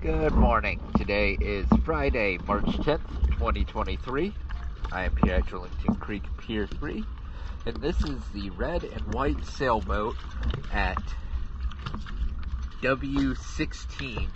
Good morning. Today is Friday, March 10th, 2023. I am here at Drillington Creek Pier 3, and this is the red and white sailboat at W16